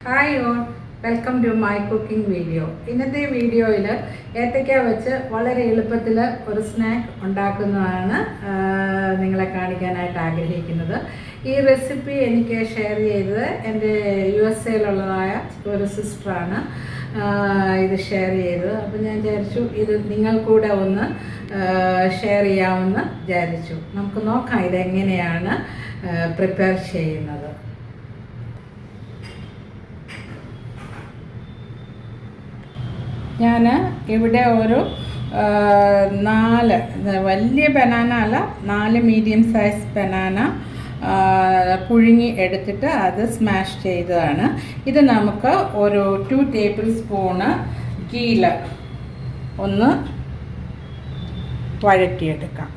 Hi all, welcome to my cooking video. ഇന്നത്തെ വീഡിയോയിൽ ഏത്തയ്ക്ക വെച്ച് വളരെ എളുപ്പത്തിൽ ഒരു സ്നാക്ക് ഉണ്ടാക്കുന്നതാണ് നിങ്ങളെ കാണിക്കാനായിട്ട് ആഗ്രഹിക്കുന്നത്. ഈ റെസിപ്പി എനിക്ക് ഷെയർ ചെയ്തത് എൻ്റെ USA ഒരു സിസ്റ്ററാണ് ഇത് ഷെയർ ചെയ്തത്. അപ്പോൾ ഞാൻ വിചാരിച്ചു ഇത് നിങ്ങൾ കൂടെ ഒന്ന് ഷെയർ ചെയ്യാമെന്ന് വിചാരിച്ചു. നമുക്ക് നോക്കാം ഇതെങ്ങനെയാണ് പ്രിപ്പയർ ചെയ്യുന്നത്. ഞാൻ ഇവിടെ ഒരു 4 വലിയ ബനാന അല്ല, 4 മീഡിയം സൈസ് ബനാന പുഴുങ്ങി എടുത്തിട്ട് അത് സ്മാഷ് ചെയ്തതാണ്. ഇത് നമുക്ക് ഒരു 2 ടേബിൾ സ്പൂണ് ഗീയിൽ ഒന്ന് വഴറ്റിയെടുക്കാം.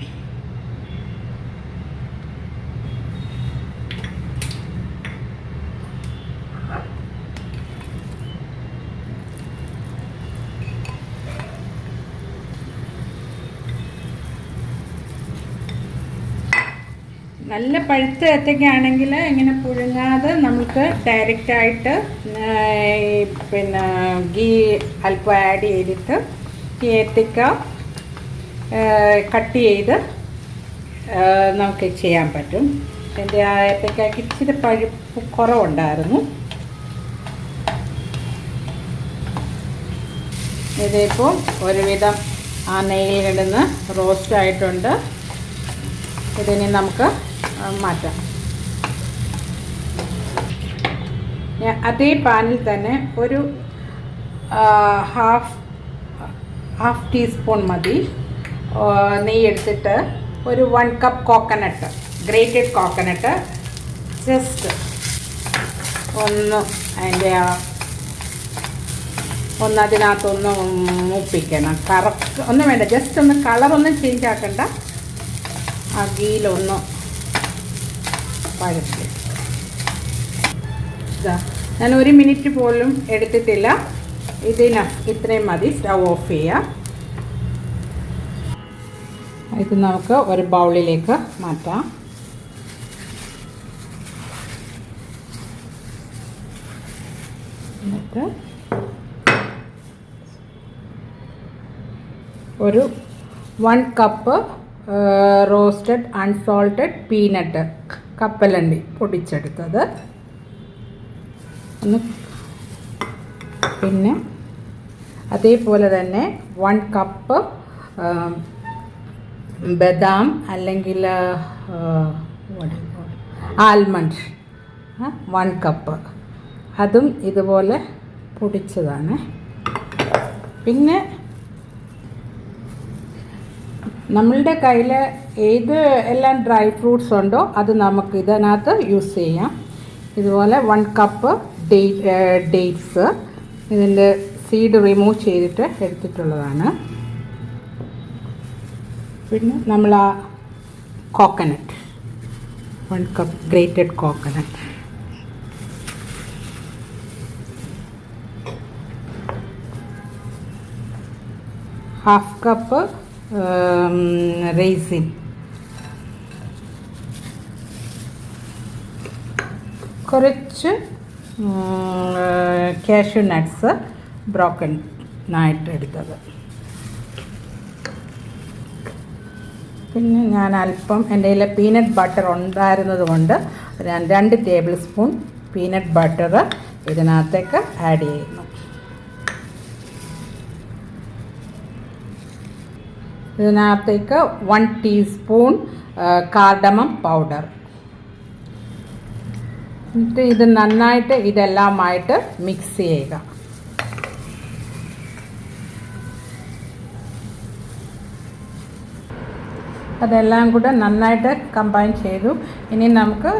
നല്ല പഴുത്ത ഏത്തയ്ക്കാണെങ്കിൽ ഇങ്ങനെ പുഴുങ്ങാതെ നമുക്ക് ഡയറക്റ്റായിട്ട് പിന്നെ ഗീ അല്പം ആഡ് ചെയ്തിട്ട് ഈ ഏത്തയ്ക്ക കട്ട് ചെയ്ത് നമുക്ക് ചെയ്യാൻ പറ്റും. എൻ്റെ ആ ഏത്തയ്ക്കയ്ക്ക് ഇച്ചിരി പഴുപ്പ് കുറവുണ്ടായിരുന്നു. ഇതിപ്പോൾ ഒരുവിധം ആ നെയ്യിലിടുന്ന് റോസ്റ്റ് ആയിട്ടുണ്ട്. ഇതിനി നമുക്ക് മാറ്റാം. അതേ പാനിൽ തന്നെ ഒരു ഹാഫ് ടീസ്പൂൺ മതി നെയ്യ് എടുത്തിട്ട് ഒരു 1 cup coconut, grated coconut just അതിനകത്തൊന്ന് മൂപ്പിക്കണം. കറക്റ്റ് ഒന്നും വേണ്ട, ജസ്റ്റ് ഒന്ന് കളറൊന്നും ചേഞ്ച് ആക്കണ്ട. ആ ഗീലൊന്ന് വഴറ്റി. ഞാൻ 1 മിനിറ്റ് പോലും എടുത്തിട്ടില്ല. ഇത്രയും മതി. സ്റ്റൗ ഓഫ് ചെയ്യാം. ഇത് നമുക്ക് ഒരു ബൗളിലേക്ക് മാറ്റാം. എന്നിട്ട് ഒരു 1 കപ്പ് റോസ്റ്റഡ് അൺസോൾട്ടഡ് പീനട്ട്, കപ്പലണ്ടി പൊടിച്ചെടുത്തത് ഒന്ന്, പിന്നെ അതേപോലെ തന്നെ 1 കപ്പ് ബദാം അല്ലെങ്കിൽ ആൽമണ്ട് 1 കപ്പ്, അതും ഇതുപോലെ പൊടിച്ചതാണ്. പിന്നെ നമ്മളുടെ കയ്യിൽ എല്ലാം ഡ്രൈ ഫ്രൂട്ട്സ് ഉണ്ടോ അത് നമുക്ക് ഇതിനകത്ത് യൂസ് ചെയ്യാം. ഇതുപോലെ 1 കപ്പ് ഡേറ്റ്സ്, ഇതിൻ്റെ സീഡ് റിമൂവ് ചെയ്തിട്ട് എടുത്തിട്ടുള്ളതാണ്. പിന്നെ നമ്മൾ ആ coconut 1 cup grated coconut, half cup raisin, കുറച്ച് കാഷ്യൂ നട്ട്സ് ബ്രോക്കൺ ആയിട്ട് എടുത്തത്. പിന്നെ ഞാൻ അല്പം എൻ്റെ കയ്യിൽ പീനട്ട് ബട്ടർ ഉണ്ടായിരുന്നത് കൊണ്ട് ഞാൻ 2 ടേബിൾ സ്പൂൺ പീനട്ട് ബട്ടർ ഇതിനകത്തേക്ക് ആഡ് ചെയ്യുന്നു. ഇതിനകത്തേക്ക് 1 ടീസ്പൂൺ കാർഡമം പൗഡർ. എന്നിട്ട് ഇത് നന്നായിട്ട് ഇതെല്ലാമായിട്ട് മിക്സ് ചെയ്യുക. അതെല്ലാം കൂടെ നന്നായിട്ട് കമ്പൈൻ ചെയ്തു. ഇനി നമുക്ക്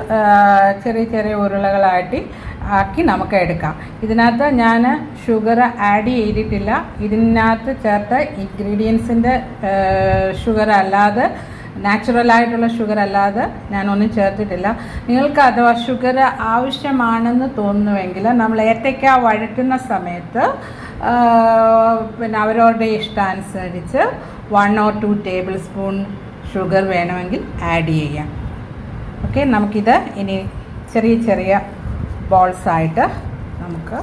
ചെറിയ ചെറിയ ഉരുളകളായിട്ട് ആക്കി നമുക്ക് എടുക്കാം. ഇതിനകത്ത് ഞാൻ ഷുഗർ ആഡ് ചെയ്തിട്ടില്ല. ഇതിനകത്ത് ചേർത്ത ഇൻഗ്രീഡിയൻസിൻ്റെ ഷുഗർ അല്ലാതെ, നാച്ചുറലായിട്ടുള്ള ഷുഗർ അല്ലാതെ ഞാനൊന്നും ചേർത്തിട്ടില്ല. നിങ്ങൾക്ക് അഥവാ ഷുഗർ ആവശ്യമാണെന്ന് തോന്നുന്നുവെങ്കിൽ നമ്മൾ ഏത്തയ്ക്ക വഴറ്റുന്ന സമയത്ത് പിന്നെ അവരവരുടെ ഇഷ്ടാനുസരിച്ച് 1 or 2 ടേബിൾ സ്പൂൺ ഷുഗർ വേണമെങ്കിൽ ആഡ് ചെയ്യാം. ഓക്കെ, നമുക്കിത് ഇനി ചെറിയ ചെറിയ ബോൾസായിട്ട് നമുക്ക്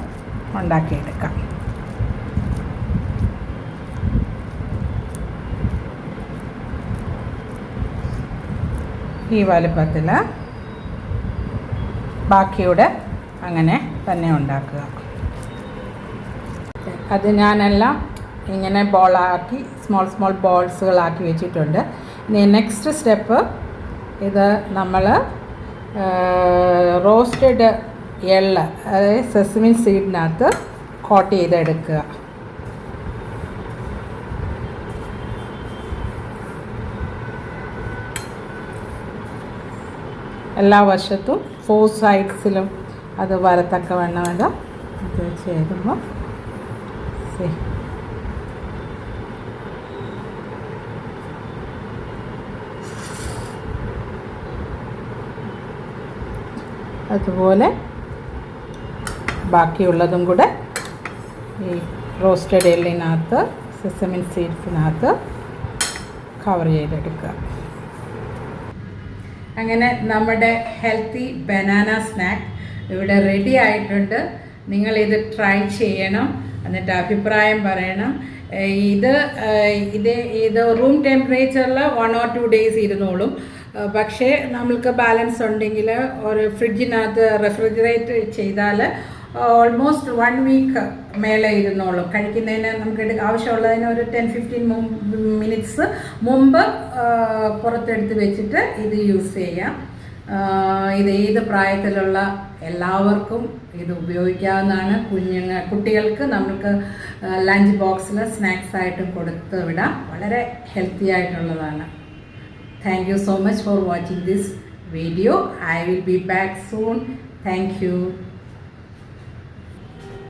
ഉണ്ടാക്കിയെടുക്കാം. ഈ വലുപ്പത്തിൽ ബാക്കിയുടെ അങ്ങനെ തന്നെ ഉണ്ടാക്കുക. അത് ഞാനെല്ലാം ഇങ്ങനെ ബോളാക്കി സ്മോൾ ബോൾസുകളാക്കി വെച്ചിട്ടുണ്ട്. ഇനി നെക്സ്റ്റ് സ്റ്റെപ്പ് ഇത് നമ്മൾ റോസ്റ്റഡ് എള്ള്, അതായത് സെസമിൻ സീഡിനകത്ത് കോട്ട് ചെയ്തെടുക്കുക. എല്ലാ വശത്തും 4 സൈഡ്സിലും അത് വരത്തക്കവണ്ണം ഇത് ചേരുമ്പോൾ അതുപോലെ ബാക്കിയുള്ളതും കൂടെ ഈ റോസ്റ്റഡ് എള്ളിനകത്ത് സെസമിൻ സീഡ്സിനകത്ത് കവർ ചെയ്തെടുക്കുക. അങ്ങനെ നമ്മുടെ ഹെൽത്തി ബനാന സ്നാക്ക് ഇവിടെ റെഡി ആയിട്ടുണ്ട്. നിങ്ങളിത് ട്രൈ ചെയ്യണം, എന്നിട്ട് അഭിപ്രായം പറയണം. ഇത് റൂം ടെമ്പറേച്ചറിൽ 1 or 2 days ഇരുന്നോളും. പക്ഷേ നമ്മൾക്ക് ബാലൻസ് ഉണ്ടെങ്കിൽ ഒരു ഫ്രിഡ്ജിനകത്ത് റെഫ്രിജറേറ്റ് ചെയ്താൽ ഓൾമോസ്റ്റ് 1 week മേലെ ഇരുന്നോളും. കഴിക്കുന്നതിന് നമുക്ക് ആവശ്യമുള്ളതിന് ഒരു 10-15 minutes മുമ്പ് പുറത്തെടുത്ത് വെച്ചിട്ട് ഇത് യൂസ് ചെയ്യാം. ഇത് ഏത് പ്രായത്തിലുള്ള എല്ലാവർക്കും ഇത് ഉപയോഗിക്കാവുന്നതാണ്. കുട്ടികൾക്ക് നമുക്ക് ലഞ്ച് ബോക്സിൽ സ്നാക്സ് ആയിട്ട് കൊടുത്ത് വിടാം. വളരെ ഹെൽത്തി ആയിട്ടുള്ളതാണ്. Thank you so much for watching this video. I will be back soon. Thank you.